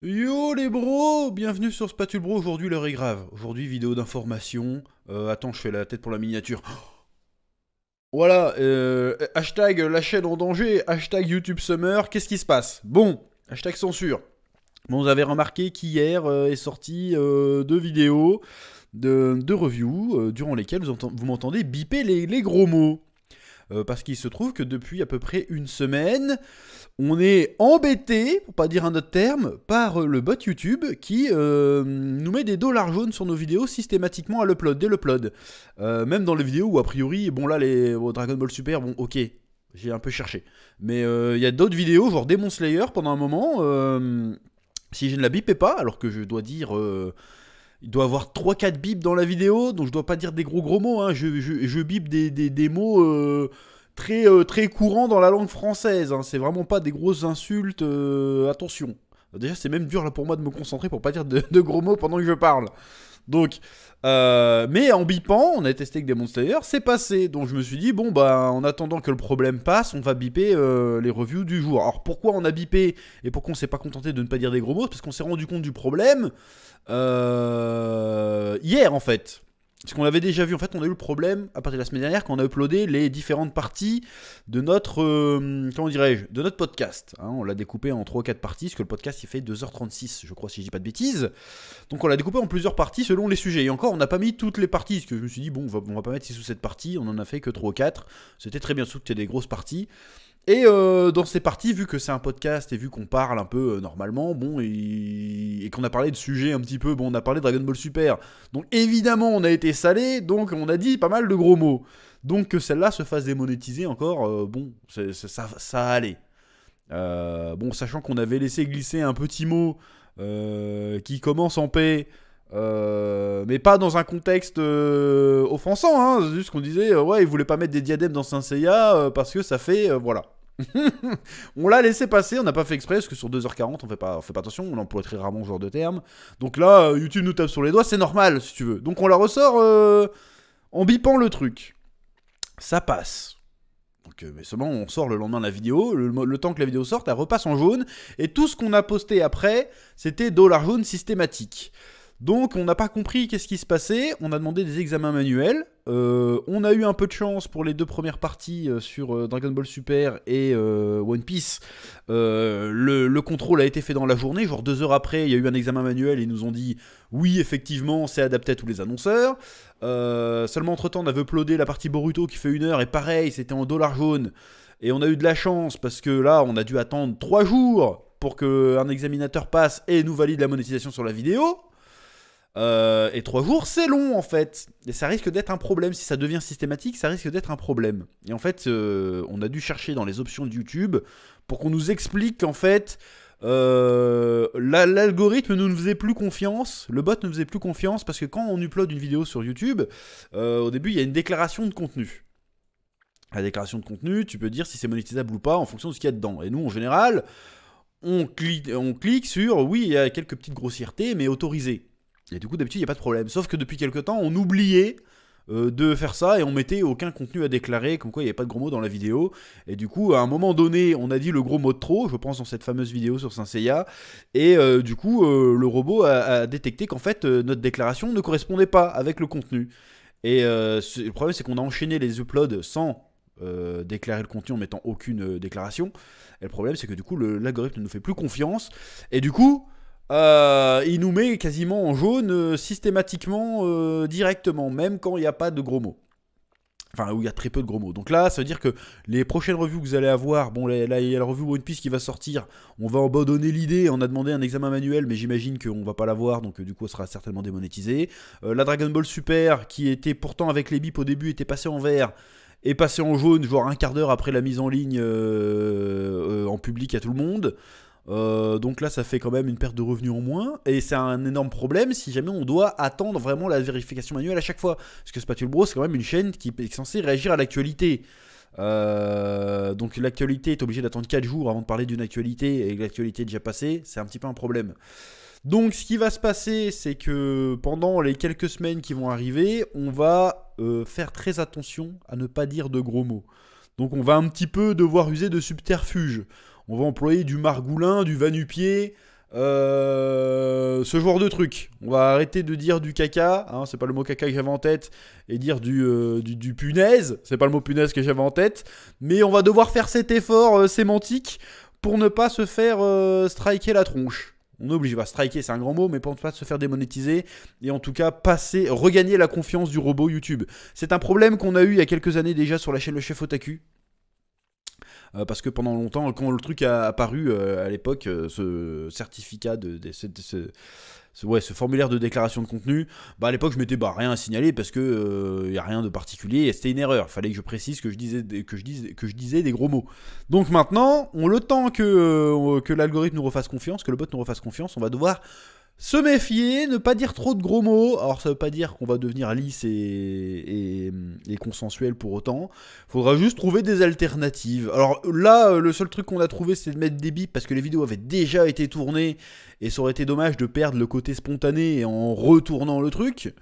Yo les bros, bienvenue sur Spatule Bro, aujourd'hui l'heure est grave. Aujourd'hui vidéo d'information. Attends, je fais la tête pour la miniature. Voilà, hashtag la chaîne en danger, hashtag YouTube Summer, qu'est-ce qui se passe? Bon, hashtag censure. Bon, vous avez remarqué qu'hier est sorti deux vidéos de reviews durant lesquelles vous m'entendez biper les gros mots. Parce qu'il se trouve que depuis à peu près une semaine, on est embêté, pour pas dire un autre terme, par le bot YouTube qui nous met des dollars jaunes sur nos vidéos systématiquement à l'upload, dès l'upload. Même dans les vidéos où a priori, bon là les Dragon Ball Super, bon ok, j'ai un peu cherché. Mais il y a d'autres vidéos, genre Demon Slayer pendant un moment, si je ne la bipais pas, alors que je dois dire... il doit avoir 3-4 bips dans la vidéo, donc je dois pas dire des gros mots, hein. Je bip des mots très courants dans la langue française, hein. C'est vraiment pas des grosses insultes, attention. Déjà c'est même dur là pour moi de me concentrer pour pas dire de gros mots pendant que je parle. Donc, mais en bipant, on a testé avec Demon Slayer, c'est passé. Donc je me suis dit, bon bah en attendant que le problème passe, on va biper les reviews du jour. Alors pourquoi on a bipé et pourquoi on s'est pas contenté de ne pas dire des gros mots? Parce qu'on s'est rendu compte du problème hier en fait. Parce qu'on l'avait déjà vu, en fait, on a eu le problème à partir de la semaine dernière quand on a uploadé les différentes parties de notre, comment dirais-je, de notre podcast. Hein, on l'a découpé en 3 ou 4 parties, parce que le podcast il fait 2h36, je crois, si je dis pas de bêtises. Donc on l'a découpé en plusieurs parties selon les sujets. Et encore, on n'a pas mis toutes les parties, parce que je me suis dit, bon, on va pas mettre 6 ou 7 parties, on en a fait que 3 ou 4. C'était très bien, surtout que c'était des grosses parties. Et dans ces parties, vu que c'est un podcast et vu qu'on parle un peu normalement, bon, et qu'on a parlé de sujets un petit peu, bon, on a parlé de Dragon Ball Super, donc évidemment on a été salé, donc on a dit pas mal de gros mots. Donc que celle-là se fasse démonétiser encore, bon, ça allait. Bon, sachant qu'on avait laissé glisser un petit mot qui commence en paix, mais pas dans un contexte offensant, hein. C'est juste qu'on disait, ouais, ils voulaient pas mettre des diadèmes dans Saint Seiya parce que ça fait, voilà. On l'a laissé passer, on n'a pas fait exprès, parce que sur 2h40, on fait pas attention, on emploie très rarement ce genre de terme. Donc là, YouTube nous tape sur les doigts, c'est normal, si tu veux. Donc on la ressort en bipant le truc. Ça passe. Donc, mais seulement on sort le lendemain de la vidéo, le temps que la vidéo sorte, elle repasse en jaune, et tout ce qu'on a posté après, c'était dollar jaune systématique. Donc on n'a pas compris qu'est-ce qui se passait, on a demandé des examens manuels, on a eu un peu de chance pour les deux premières parties sur Dragon Ball Super et One Piece. Le contrôle a été fait dans la journée, genre 2 heures après il y a eu un examen manuel et ils nous ont dit oui effectivement c'est adapté à tous les annonceurs. Seulement entre temps on avait uploadé la partie Boruto qui fait 1 heure et pareil c'était en dollar jaune. Et on a eu de la chance parce que là on a dû attendre 3 jours pour qu'un examinateur passe et nous valide la monétisation sur la vidéo. Et 3 jours, c'est long en fait. Et ça risque d'être un problème. Si ça devient systématique, ça risque d'être un problème. Et en fait, on a dû chercher dans les options de YouTube pour qu'on nous explique qu'en fait, l'algorithme ne nous faisait plus confiance. Le bot ne nous faisait plus confiance parce que quand on upload une vidéo sur YouTube, au début, il y a une déclaration de contenu. La déclaration de contenu, tu peux dire si c'est monétisable ou pas en fonction de ce qu'il y a dedans. Et nous, en général, on clique sur oui, il y a quelques petites grossièretés, mais autorisées. Et du coup, d'habitude, il n'y a pas de problème. Sauf que depuis quelques temps, on oubliait de faire ça et on mettait aucun contenu à déclarer, comme quoi il n'y avait pas de gros mots dans la vidéo. Et du coup, à un moment donné, on a dit le gros mot de trop, je pense dans cette fameuse vidéo sur Saint Seiya. Et du coup, le robot a détecté qu'en fait, notre déclaration ne correspondait pas avec le contenu. Et le problème, c'est qu'on a enchaîné les uploads sans déclarer le contenu en mettant aucune déclaration. Et le problème, c'est que du coup, l'algorithme ne nous fait plus confiance. Et du coup... il nous met quasiment en jaune systématiquement, directement, même quand il n'y a pas de gros mots. Enfin, où il y a très peu de gros mots. Donc là, ça veut dire que les prochaines revues que vous allez avoir, bon, là, il y a la revue One Piece qui va sortir. On va abandonner l'idée. On a demandé un examen manuel, mais j'imagine qu'on va pas l'avoir, donc du coup, elle sera certainement démonétisée. La Dragon Ball Super, qui était pourtant avec les bips au début, était passée en vert. Est passée en jaune, genre un quart d'heure après la mise en ligne en public à tout le monde. Donc là ça fait quand même une perte de revenus en moins et c'est un énorme problème si jamais on doit attendre vraiment la vérification manuelle à chaque fois parce que Spatule Bro c'est quand même une chaîne qui est censée réagir à l'actualité. Donc l'actualité est obligée d'attendre 4 jours avant de parler d'une actualité et que l'actualité est déjà passée, c'est un petit peu un problème. Donc ce qui va se passer c'est que pendant les quelques semaines qui vont arriver on va faire très attention à ne pas dire de gros mots. Donc on va un petit peu devoir user de subterfuges. On va employer du margoulin, du va-nu-pied, Ce genre de truc. On va arrêter de dire du caca, hein, c'est pas le mot caca que j'avais en tête, et dire du punaise, c'est pas le mot punaise que j'avais en tête, mais on va devoir faire cet effort sémantique pour ne pas se faire striker la tronche. On est obligé, striker c'est un grand mot, mais pour ne pas se faire démonétiser, et en tout cas regagner la confiance du robot YouTube. C'est un problème qu'on a eu il y a quelques années déjà sur la chaîne Le Chef Otaku. Parce que pendant longtemps, quand le truc a apparu à l'époque, ce certificat ce formulaire de déclaration de contenu, à l'époque je m'étais rien à signaler parce que y a rien de particulier et c'était une erreur. Il fallait que je précise que je disais des gros mots. Donc maintenant, le temps que l'algorithme nous refasse confiance, que le bot nous refasse confiance, on va devoir se méfier, ne pas dire trop de gros mots. Alors ça veut pas dire qu'on va devenir lisse et consensuel pour autant. Faudra juste trouver des alternatives. Alors là, le seul truc qu'on a trouvé, c'est de mettre des bips parce que les vidéos avaient déjà été tournées et ça aurait été dommage de perdre le côté spontané en retournant le truc.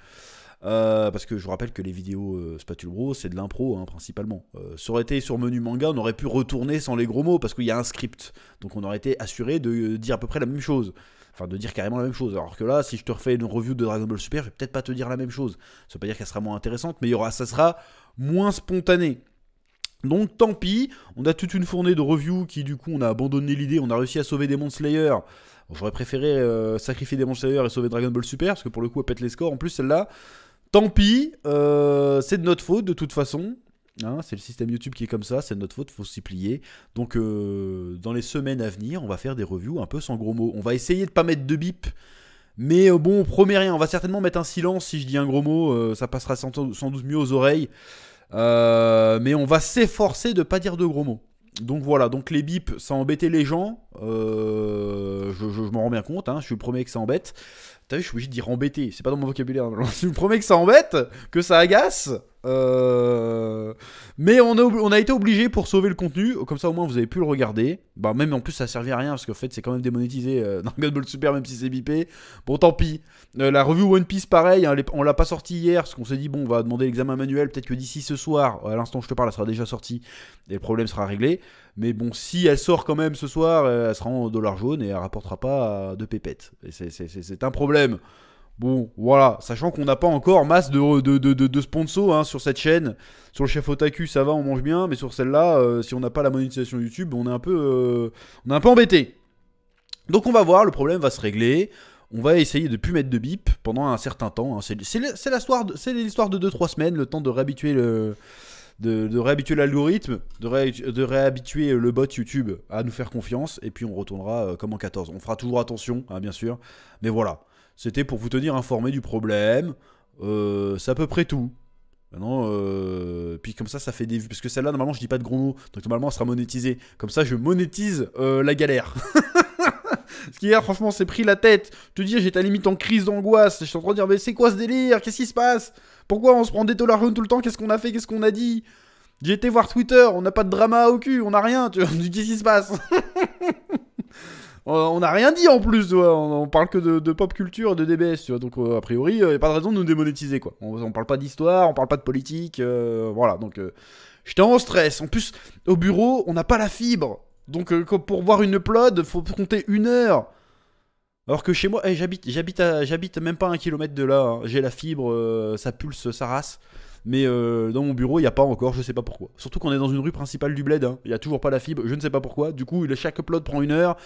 Parce que je vous rappelle que les vidéos Spatule Bro, c'est de l'impro hein, principalement. Ça aurait été sur menu manga, on aurait pu retourner sans les gros mots parce qu'il y a un script. Donc on aurait été assuré de dire à peu près la même chose. Enfin, de dire carrément la même chose. Alors que là, si je te refais une review de Dragon Ball Super, je vais peut-être pas te dire la même chose. Ça veut pas dire qu'elle sera moins intéressante, mais ça sera moins spontané. Donc tant pis, on a toute une fournée de reviews qui du coup on a abandonné l'idée, on a réussi à sauver Demon Slayer. Bon, j'aurais préféré sacrifier Demon Slayer et sauver Dragon Ball Super, parce que pour le coup elle pète les scores. En plus celle-là, tant pis, c'est de notre faute de toute façon. Hein, c'est le système YouTube qui est comme ça, c'est de notre faute, faut s'y plier. Donc dans les semaines à venir, on va faire des reviews un peu sans gros mots. On va essayer de pas mettre de bip, mais bon, on promet rien. On va certainement mettre un silence si je dis un gros mot, ça passera sans doute mieux aux oreilles. Mais on va s'efforcer de pas dire de gros mots. Donc voilà, donc les bips, ça embêtait les gens. Je m'en rends bien compte, hein, je suis le premier que ça embête. T'as vu, je suis obligé de dire embêter, c'est pas dans mon vocabulaire. Je suis le premier que ça embête, que ça agace. Mais on a été obligé pour sauver le contenu, comme ça au moins vous avez pu le regarder. Même en plus ça servait à rien parce qu'en fait c'est quand même démonétisé dans Dragon Ball Super même si c'est bipé. Bon tant pis. La review One Piece pareil, hein, on l'a pas sorti hier parce qu'on s'est dit bon on va demander l'examen manuel, peut-être que d'ici ce soir, à l'instant où je te parle elle sera déjà sortie et le problème sera réglé. Mais bon si elle sort quand même ce soir, elle sera en dollar jaune et elle rapportera pas de pépettes. Et c'est un problème. Bon, voilà, sachant qu'on n'a pas encore masse de sponsors hein, sur cette chaîne. Sur le Chef Otaku, ça va, on mange bien, mais sur celle-là, si on n'a pas la monétisation YouTube, on est un peu embêté. Donc on va voir, le problème va se régler. On va essayer de ne plus mettre de bip pendant un certain temps. Hein. C'est l'histoire de 2-3 semaines, le temps de réhabituer de réhabituer l'algorithme, de réhabituer le bot YouTube à nous faire confiance, et puis on retournera comme en 14. On fera toujours attention, hein, bien sûr, mais voilà. C'était pour vous tenir informé du problème. C'est à peu près tout. Maintenant, puis comme ça fait des vues. Parce que celle-là, normalement, je dis pas de gros mots. Donc normalement, elle sera monétisée. Comme ça, je monétise la galère. Ce qui hier, franchement, s'est pris la tête. Je te dis, j'étais à la limite en crise d'angoisse. Je suis en train de dire, mais c'est quoi ce délire? Qu'est-ce qui se passe? Pourquoi on se prend des dollars jaunes tout le temps? Qu'est-ce qu'on a fait? Qu'est-ce qu'on a dit? J'ai été voir Twitter. On n'a pas de drama au cul. On n'a rien. Tu vois, qu'est-ce qui se passe? On n'a rien dit en plus, tu vois. On parle que de pop culture et de DBS, tu vois. Donc a priori, il n'y a pas de raison de nous démonétiser, quoi. On parle pas d'histoire, on parle pas de politique, voilà. Donc j'étais en stress. En plus, au bureau, on n'a pas la fibre. Donc pour voir une upload, faut compter 1 heure. Alors que chez moi, j'habite même pas 1 kilomètre de là. Hein. J'ai la fibre, ça pulse, ça race. Mais dans mon bureau, il n'y a pas encore, je sais pas pourquoi. Surtout qu'on est dans une rue principale du bled, hein. Il n'y a toujours pas la fibre, je ne sais pas pourquoi. Du coup, chaque upload prend 1 heure,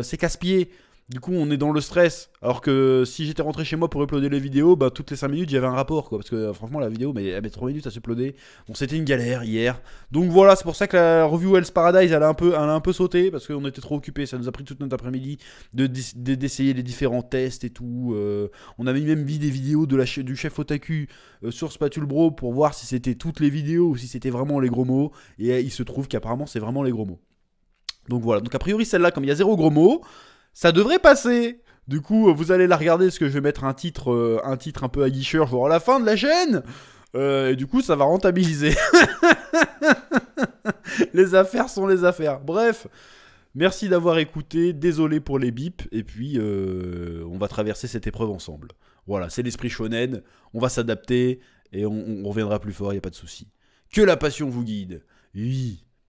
c'est casse-pied. Du coup, on est dans le stress. Alors que si j'étais rentré chez moi pour uploader les vidéos, toutes les 5 minutes, j'avais un rapport, quoi. Parce que franchement, la vidéo, elle met 3 minutes à s'uploader. Bon, c'était une galère hier. Donc voilà, c'est pour ça que la review Hell's Paradise, elle a un peu sauté. Parce qu'on était trop occupés. Ça nous a pris toute notre après-midi d'essayer les différents tests et tout. On avait même vu des vidéos du Chef Otaku sur Spatule Bro pour voir si c'était toutes les vidéos ou si c'était vraiment les gros mots. Et il se trouve qu'apparemment, c'est vraiment les gros mots. Donc voilà. Donc a priori, celle-là, comme il y a 0 gros mots, ça devrait passer. Du coup, vous allez la regarder parce que je vais mettre un titre un peu aguicheur genre à la fin de la chaîne. Et du coup, ça va rentabiliser. Les affaires sont les affaires. Bref, merci d'avoir écouté. Désolé pour les bips. Et puis, on va traverser cette épreuve ensemble. Voilà, c'est l'esprit shonen. On va s'adapter et on reviendra plus fort, il n'y a pas de souci. Que la passion vous guide. Oui.